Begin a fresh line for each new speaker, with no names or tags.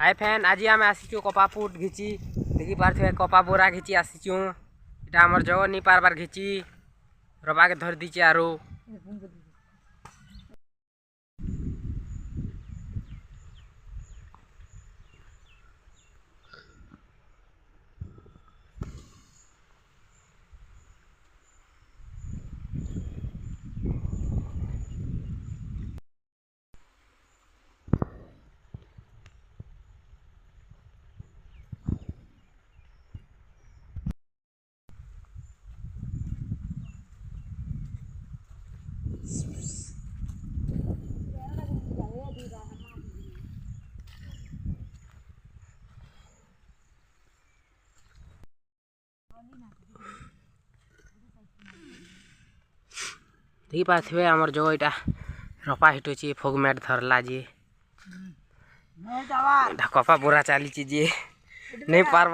हाय fan आज आम आसीचु कपा put घिची देखी पार्थे कपा बोरा घिची आसीचु इटा हमर जगह नहीं पार बार घिची रबा के धर दीचे आरो देखी पाथे हमर जगह इटा रपा हिटुची फोग मैट धरला जे कपा बोरा चाली जे नहीं पार